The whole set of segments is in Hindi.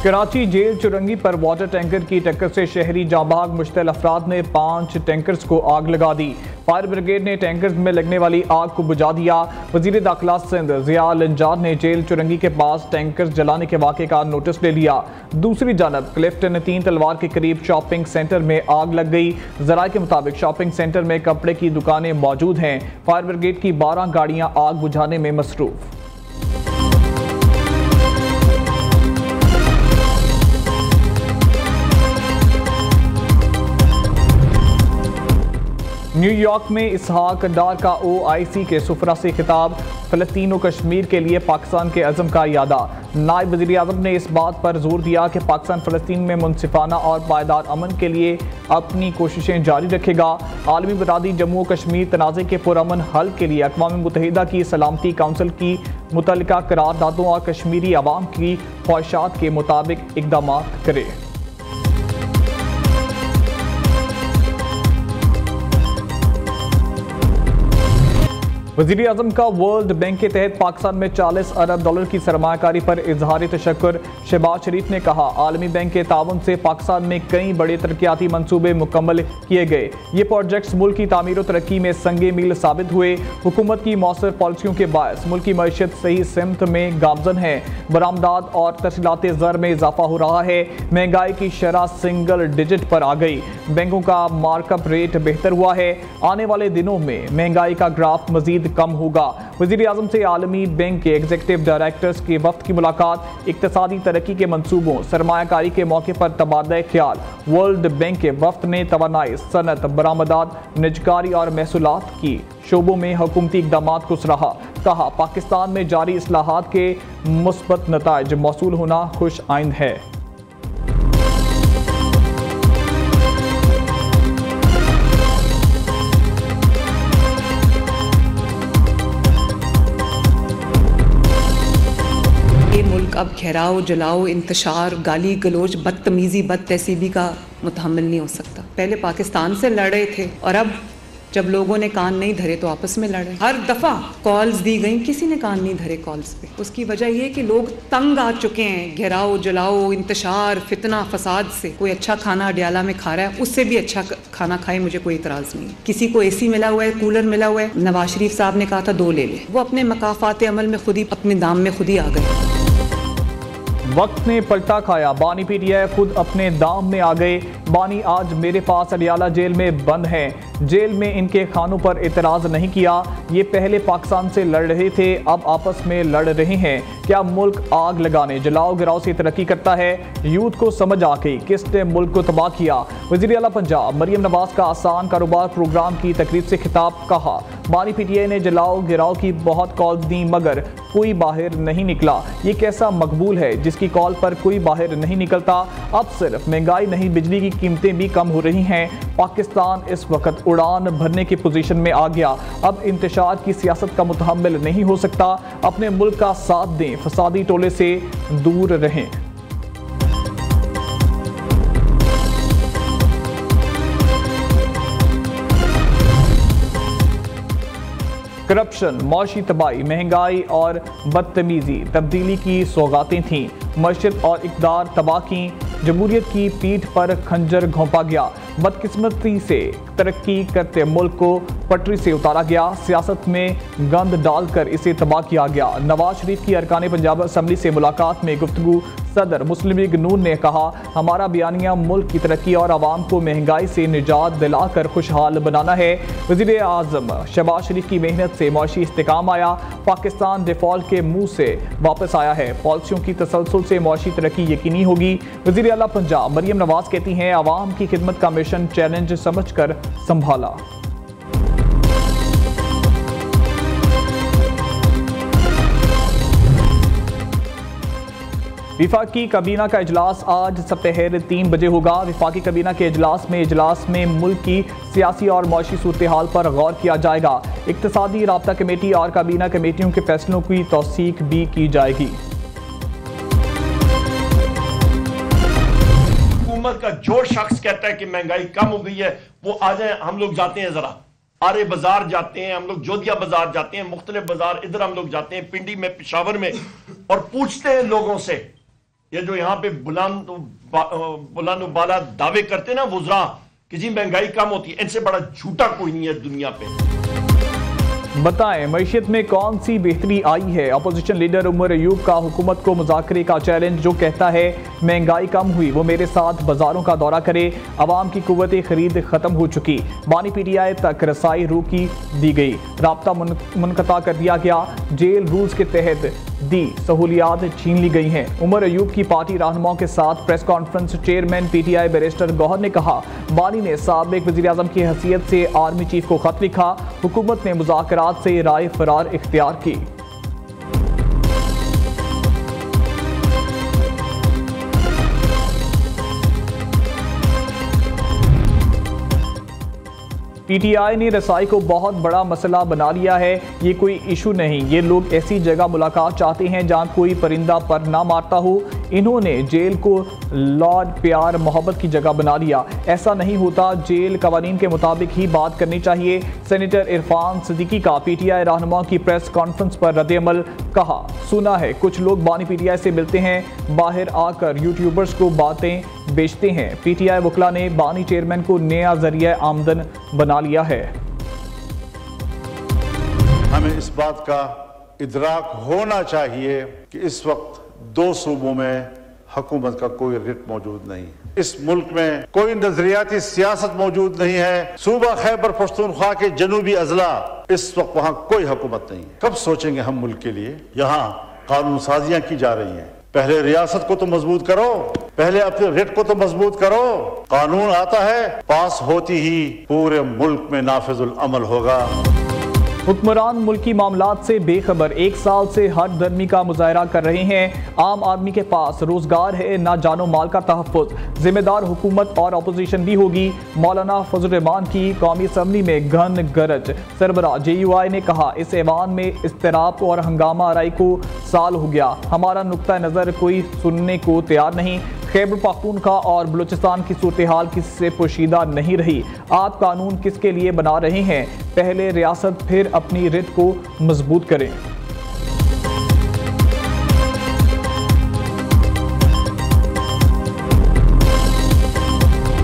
कराची जेल चुरंगी पर वाटर टैंकर की टक्कर से शहरी जांबाग मुश्तल अफराद ने 5 टैंकर्स को आग लगा दी। फायर ब्रिगेड ने टैंकर्स में लगने वाली आग को बुझा दिया। वजीर दाखिला सिंध ज़िया लंजार ने जेल चुरंगी के पास टैंकर्स जलाने के वाक़े का नोटिस ले लिया। दूसरी जानब क्लिफ्टन 3 तलवार के करीब शॉपिंग सेंटर में आग लग गई। ज़राए के मुताबिक शॉपिंग सेंटर में कपड़े की दुकानें मौजूद हैं। फायर ब्रिगेड की 12 गाड़ियां आग बुझाने में मसरूफ। न्यूयॉर्क में इसहाक डार का OIC के सुफरा से खिताब। फ़लस्तीन और कश्मीर के लिए पाकिस्तान के अज़म का इरादा। नायब वज़ीर आज़म ने इस बात पर जोर दिया कि पाकिस्तान फ़लस्तीन में मुनसिफाना और पायदार अमन के लिए अपनी कोशिशें जारी रखेगा। आलमी बरादरी जम्मू और कश्मीर तनाज़े के पुरअमन हल के लिए अक़वाम मुत्तहिदा की सलामती काउंसिल की मुतल्लिका करारदादों और कश्मीरी अवाम की ख्वाहिशात के मुताबिक इक़दाम करे। वज़ीर आज़म का वर्ल्ड बैंक के तहत पाकिस्तान में 40 अरब डॉलर की सरमायाकारी पर इजहार तशक्कुर। शहबाज शरीफ ने कहा, आलमी बैंक के ताउन से पाकिस्तान में कई बड़े तरक्याती मंसूबे मुकम्मल किए गए। ये प्रोजेक्ट्स मुल्क की तामीर और तरक्की में संगे मील साबित हुए। हुकूमत की मौसर पॉलिसियों के बायस मुल्क की मईशत सही सिमत में गामजन है। बरामदात और तफसीलात ज़र में इजाफा हो रहा है। महंगाई की शरह सिंगल डिजिट पर आ गई। बैंकों का मार्कअप रेट बेहतर हुआ है। आने वाले दिनों में महंगाई का ग्राफ मजीद कम होगा। वज़ीर आज़म से आलमी बैंक के एग्जीक्यूटिव डायरेक्टर्स के वफ्द की मुलाकात। इक्तिसादी तरक्की के मंसूबों सरमायाकारी के मौके पर तबादला ख्याल। वर्ल्ड बैंक के वफ्द ने तवानाई, सनत, बरामदात, निजकारी और महसूलात की शोबों में हुकूमती इक़दाम को सराहा। कहा, पाकिस्तान में जारी इस्लाहात के मुस्बत नताइज मौसूल होना खुश आइंद है। मुल्क अब घेराव, जलाओ, इंतशार, गाली गलोच, बदतमीजी, बद तहसीबी का मुतहम्मिल नहीं हो सकता। पहले पाकिस्तान से लड़ रहे थे और अब जब लोगों ने कान नहीं धरे तो आपस में लड़े। हर दफ़ा कॉल्स दी गई, किसी ने कान नहीं धरे कॉल्स पे। उसकी वजह ये कि लोग तंग आ चुके हैं घेराव, जलाओ, इंतशार, फितना, फसाद से। कोई अच्छा खाना अडियाला में खा रहा है, उससे भी अच्छा खाना खाए, मुझे कोई इतराज़ नहीं। किसी को AC मिला हुआ है, कूलर मिला हुआ है, नवाज शरीफ साहब ने कहा था 2 ले ले। वो अपने मकाफात अमल में खुद ही अपने दाम में खुद ही आ गए। वक्त ने पलटा खाया, बानी PTI खुद अपने दाम में आ गए। बानी आज मेरे पास अडियाला जेल में बंद हैं। जेल में इनके खानों पर इतराज़ नहीं किया। ये पहले पाकिस्तान से लड़ रहे थे, अब आपस में लड़ रहे हैं। क्या मुल्क आग लगाने, जलाओ गिराओ से तरक्की करता है? यूथ को समझ आ गई किसने मुल्क को तबाह किया। वज़ीर आला पंजाब मरियम नवाज का आसान कारोबार प्रोग्राम की तकरीब से खिताब। कहा, बानी PTI ने जलाओ गिराओ की बहुत कॉल्स दी मगर कोई बाहर नहीं निकला। ये कैसा मकबूल है जिसकी कॉल पर कोई बाहर नहीं निकलता। अब सिर्फ महंगाई नहीं, बिजली की कीमतें भी कम हो रही हैं। पाकिस्तान इस वक्त उड़ान भरने की पोजीशन में आ गया। अब इंतशार की सियासत का मुतहम्मिल नहीं हो सकता। अपने मुल्क का साथ दें, फसादी टोले से दूर रहें। करप्शन, मौशी तबाही, महंगाई और बदतमीजी तब्दीली की सौगातें थीं। मशरत और इक़दार तबाह की। जमहूरियत की पीठ पर खंजर घोंपा गया। बदकिस्मती से तरक्की करते मुल्क को पटरी से उतारा गया। सियासत में गंद डालकर इसे तबाह किया गया। नवाज शरीफ की अरकान पंजाब असम्बली से मुलाकात में गुफ्तगू। सदर मुस्लिम लीग नून ने कहा, हमारा बयानिया मुल्क की तरक्की और आवाम को महंगाई से निजात दिलाकर खुशहाल बनाना है। वज़ीर आज़म शहबाज शरीफ की मेहनत से मौशी इस्तेकाम आया। पाकिस्तान डिफॉल्ट के मुंह से वापस आया है। पॉलिसियों की तसलसल से मौशी तरक्की यकीनी होगी। वज़ीर आला पंजाब मरियम नवाज कहती हैं, आवाम की खिदमत का मिशन चैलेंज समझकर संभाला। विफाकी काबीना का इजलास आज सपहर 3 बजे होगा। विफाकी काबीना के इजलास में मुल्क की सियासी और मौशी सूरत हाल पर गौर किया जाएगा। इक्तिसादी राब्ता कमेटी और काबीना कमेटियों के फैसलों की तौसीक भी की जाएगी। हुकूमत का जो शख्स कहता है कि महंगाई कम हो गई है, वो आ जाए। हम लोग जाते हैं, जरा आरे बाजार जाते हैं, हम लोग जोधिया बाजार जाते हैं, मुख्तलिफ बाजार इधर हम लोग जाते हैं, पिंडी में, पिशावर में, और पूछते हैं लोगों से ये जो यहाँ पे बुलंद बाला दावे करते ना वुज़रा कि जी महंगाई कम होती है, इनसे बड़ा झूठा कोई नहीं है दुनिया पे। बताएं मईशत में कौन सी बेहतरी आई है। अपोजिशन लीडर उमर अयूब का हुकूमत को मुज़ाकरे का चैलेंज, जो कहता है महंगाई कम हुई वो मेरे साथ बाजारों का दौरा करे, अवाम की कुव्वत खरीद खत्म हो चुकी, बानी PTI तक रसाई रोकी दी गई, राब्ता मुनक़ता कर दिया गया, जेल रूल्स के तहत दी सहूलियात छीन ली गई हैं। उमर अयूब की पार्टी रहनुमाओं के साथ press conference chairman PTI barrister Gohar ने कहा, बानी ने साबिक वज़ीर आज़म की हैसियत से आर्मी चीफ को खत लिखा, हुकूमत ने मुज़ाकरात से राय फरार इख्तियार की। PTI ने रसाई को बहुत बड़ा मसला बना लिया है, ये कोई इशू नहीं, ये लोग ऐसी जगह मुलाकात चाहते हैं जहां कोई परिंदा पर ना मारता हो। इन्होंने जेल को लॉर्ड प्यार मोहब्बत की जगह बना लिया, ऐसा नहीं होता, जेल कवानीन के मुताबिक ही बात करनी चाहिए। सेनेटर इरफान सिद्दीकी का PTI रहनुमाओं की प्रेस कॉन्फ्रेंस पर रद्द-ए-अमल, कहा सुना है कुछ लोग बानी PTI से मिलते हैं, बाहर आकर यूट्यूबर्स को बातें बेचते हैं। PTI वकला ने बानी चेयरमैन को नया जरिया आमदन बना लिया है। हमें इस बात का इदराक होना चाहिए कि इस वक्त दो सूबों में हुकूमत का कोई रिट मौजूद नहीं, इस मुल्क में कोई नजरियाती सियासत मौजूद नहीं है। सूबा खैबर पख्तूनख्वा के जनूबी अजला, इस वक्त वहां कोई हुकूमत नहीं। कब सोचेंगे हम मुल्क के लिए? यहाँ कानून साजियां की जा रही हैं। पहले रियासत को तो मजबूत करो, पहले अपने रिट को तो मजबूत करो। कानून आता है, पास होती ही पूरे मुल्क में नाफिजुल अमल होगा। हुक्मरान मुल्की मामलात से बेखबर, एक साल से हर दर्मी का मुजाहरा कर रहे हैं। आम आदमी के पास रोजगार है, ना जानो माल का तहफ़्फ़ुज़। जिम्मेदार हुकूमत और अपोजिशन भी होगी। मौलाना फजल रहमान की कौमी असम्बली में घन गरज। सरबराह JUI ने कहा, इस ऐवान में इस्तिराब और हंगामा आराई को साल हो गया, हमारा नुक्ता नज़र कोई सुनने को तैयार नहीं। खैबर पख्तूनख्वा और बलूचिस्तान की सूरत हाल किससे पोशीदा नहीं रही। आप कानून किसके लिए बना रहे हैं? पहले रियासत फिर अपनी रिट को मजबूत करें।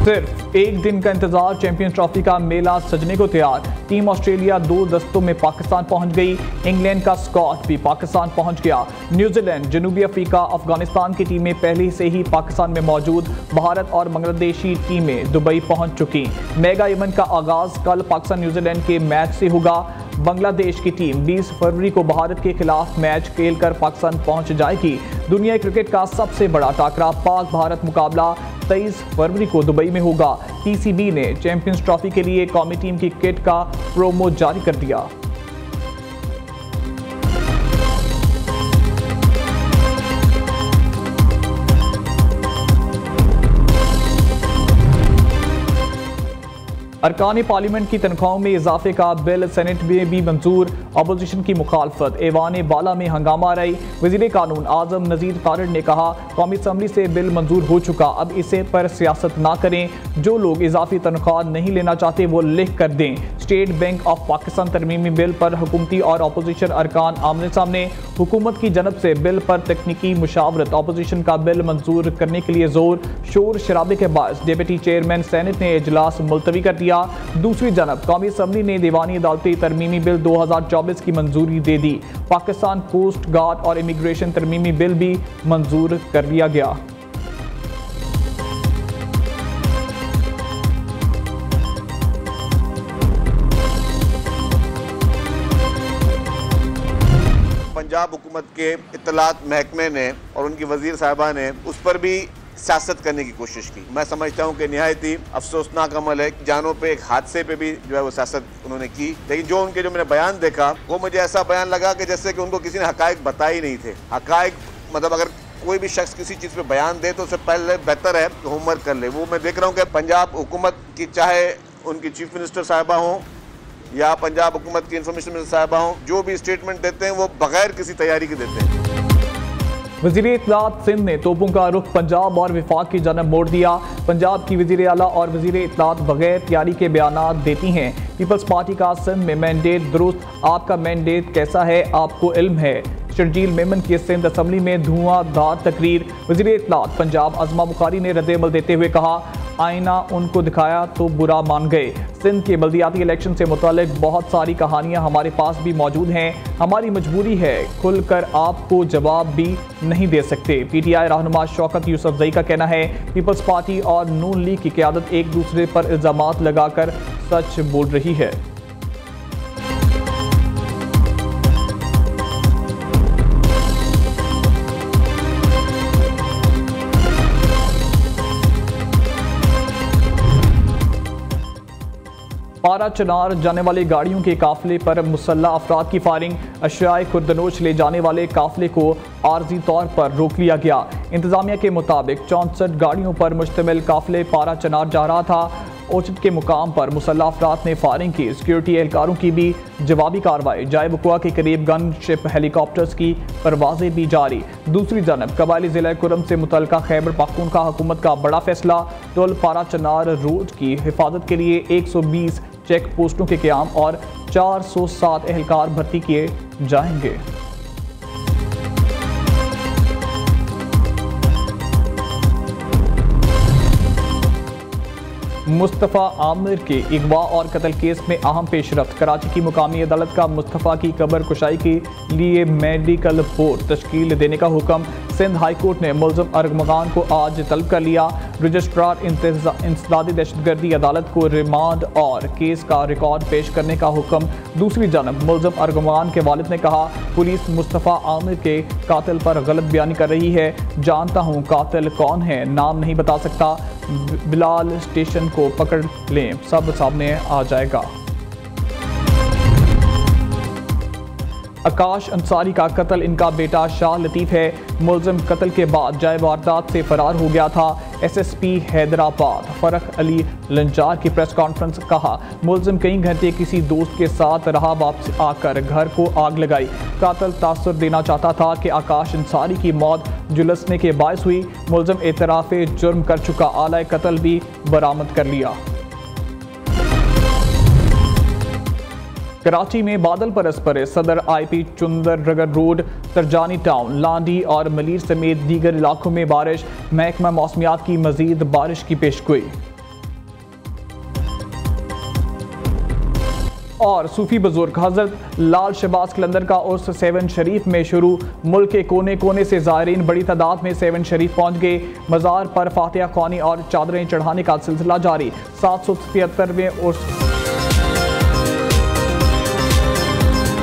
सिर्फ एक दिन का इंतजार, चैंपियंस ट्रॉफी का मेला सजने को तैयार। टीम ऑस्ट्रेलिया 2 दस्तों में पाकिस्तान पहुंच गई। इंग्लैंड का स्कॉट भी पाकिस्तान पहुंच गया। न्यूजीलैंड, जनूबी अफ्रीका, अफगानिस्तान की टीमें पहले से ही पाकिस्तान में मौजूद। भारत और बांग्लादेशी टीमें दुबई पहुंच चुकी। मेगा इवेंट का आगाज कल पाकिस्तान न्यूजीलैंड के मैच से होगा। बांग्लादेश की टीम 20 फरवरी को भारत के खिलाफ मैच खेलकर पाकिस्तान पहुंच जाएगी। दुनिया क्रिकेट का सबसे बड़ा टाकरा पाक भारत मुकाबला 23 फरवरी को दुबई में होगा। PCB ने चैंपियंस ट्रॉफी के लिए कौमी टीम की किट का प्रोमो जारी कर दिया। अरकान पार्लियामेंट की तनख्वाहों में इजाफे का बिल सेनेट में भी मंजूर। अपोजिशन की मुखालफत, ऐवान बाला में हंगामा रही। वज़ीर कानून आज़म नज़ीर तारिड़ ने कहा, कौमी असम्बली से बिल मंजूर हो चुका, अब इसे पर सियासत ना करें। जो लोग इजाफी तनख्वाह नहीं लेना चाहते वो लिख कर दें। स्टेट बैंक ऑफ पाकिस्तान तरमीमी बिल पर हुकूमती और अपोजिशन अरकान आमने सामने। हुकूमत की जनब से बिल पर तकनीकी मुशावरत, अपोजिशन का बिल मंजूर करने के लिए जोर शोर शराबे के बाद डिप्टी चेयरमैन सेनेट ने इजलास मुलतवी कर दिया। दूसरी जानब कौमी असम्बली ने दीवानी अदालती तरमीमी बिल 2024 की मंजूरी दे दी। पाकिस्तान कोस्ट गार्ड और इमिग्रेशन तरमीमी बिल भी मंजूर कर लिया गया। पंजाब हुकूमत के इत्तलात महकमे ने और उनकी वजीर साहिबा ने उस पर भी सियासत करने की कोशिश की। मैं समझता हूँ कि निहायत ही अफसोसनाक अमल है। जानों पे एक हादसे पे भी जो है वो सियासत उन्होंने की। लेकिन जो उनके जो मैंने बयान देखा वो मुझे ऐसा बयान लगा कि जैसे कि उनको किसी ने हकायक बताए ही नहीं थे। हकायक मतलब अगर कोई भी शख्स किसी चीज़ पे बयान दे तो उससे पहले बेहतर है कि होमवर्क कर ले। वो मैं देख रहा हूँ कि पंजाब हुकूमत की, चाहे उनकी चीफ मिनिस्टर साहिबा हों या पंजाब हुकूमत की इंफॉर्मेशन मिनिस्टर साहिबा हों, जो भी स्टेटमेंट देते हैं वो बगैर किसी तैयारी के देते हैं। वज़ीर इत्तलात सिंध ने तोपों का रुख पंजाब और विफाक की जानब मोड़ दिया। पंजाब की वज़ीर आला और वज़ीर इत्तलात बगैर तैयारी के बयानात देती हैं। पीपल्स पार्टी का सिंध में मैंडेट दुरुस्त, आपका मैंडेट कैसा है आपको इल्म है। शर्जील मेमन की सिंध असम्बली में धुआंधार तकरीर। वज़ीर इत्तलात पंजाब अज़मा बुखारी ने रद्द-ए-अमल देते हुए कहा, आईना उनको दिखाया तो बुरा मान गए। सिंध के बल्दियाती इलेक्शन से मुतालिक बहुत सारी कहानियां हमारे पास भी मौजूद हैं। हमारी मजबूरी है, खुलकर आपको जवाब भी नहीं दे सकते। PTI रहनुमा शौकत यूसुफजई का कहना है, पीपल्स पार्टी और नून लीग की क़यादत एक दूसरे पर इल्ज़ामात लगाकर सच बोल रही है। पारा चनार जाने वाली गाड़ियों के काफिले पर मुसल्लह अफराद की फायरिंग। अशियाए खुर्दनोश ले जाने वाले काफिले को आर्जी तौर पर रोक लिया गया। इंतजामिया के मुताबिक 64 गाड़ियों पर मुश्तमिल काफिले पारा चनार जा रहा था। ओचट के मुकाम पर मुसल्लह अफराद ने फायरिंग की। सिक्योरिटी एहलकारों की भी जवाबी कार्रवाई। जाए बुकुआ के करीब गन शिप हेलीकॉप्टर्स की परवाजें भी जारी। दूसरी जानब कबायली जिला कुरम से मुतल्लिका खैबर पख्तूनख्वा हुकूमत का बड़ा फैसला। टोल पारा चनार रोड की हिफाजत के लिए 120 चेक पोस्टों के क़याम और 407 एहलकार भर्ती किए जाएंगे। मुस्तफ़ा आमिर के अगवा और कत्ल केस में अहम पेशरफ्त। कराची की मुकामी अदालत का मुस्तफ़ा की कब्र कुशाई के लिए मेडिकल बोर्ड तश्कील देने का हुक्म। सिंध हाई कोर्ट ने मुल्ज़िम अरगमगान को आज तलब कर लिया। रजिस्ट्रार इंसदादी दहशतगर्दी अदालत को रिमांड और केस का रिकॉर्ड पेश करने का हुक्म। दूसरी जानब मुल्ज़िम अरगमगान के वालिद ने कहा, पुलिस मुस्तफ़ा आमिर के कातिल पर गलत बयानी कर रही है। जानता हूँ कातिल कौन है, नाम नहीं बता सकता। बिलाल स्टेशन को पकड़ लें, सब सामने आ जाएगा। आकाश अंसारी का कत्ल इनका बेटा शाह लतीफ़ है। मुल्ज़िम कत्ल के बाद जाए वारदात से फरार हो गया था। SSP हैदराबाद फरख अली लंजार की प्रेस कॉन्फ्रेंस कहा, मुल्ज़िम कई घंटे किसी दोस्त के साथ रहा, वापस आकर घर को आग लगाई। कातिल तासुर देना चाहता था कि आकाश अंसारी की मौत झुलसने के बायस हुई। मुल्ज़िम एतराफ़े जुर्म कर चुका, आला कत्ल भी बरामद कर लिया। कराची में बादल परस पड़े। सदर IP चुंदर रगर रोड, तरजानी टाउन, लांडी और मलीर समेत दीगर इलाकों में बारिश। महकमा मौसमियात की मजीद बारिश की पेशगोई। और सूफी बुजुर्ग हजरत लाल शहबाज कलंदर का उर्स 7 शरीफ में शुरू। मुल्क के कोने कोने से ज़ायरीन बड़ी तादाद में 7 शरीफ पहुँच गए। मज़ार पर फातिहा ख्वानी और चादरें चढ़ाने का सिलसिला जारी। 777वें उर्स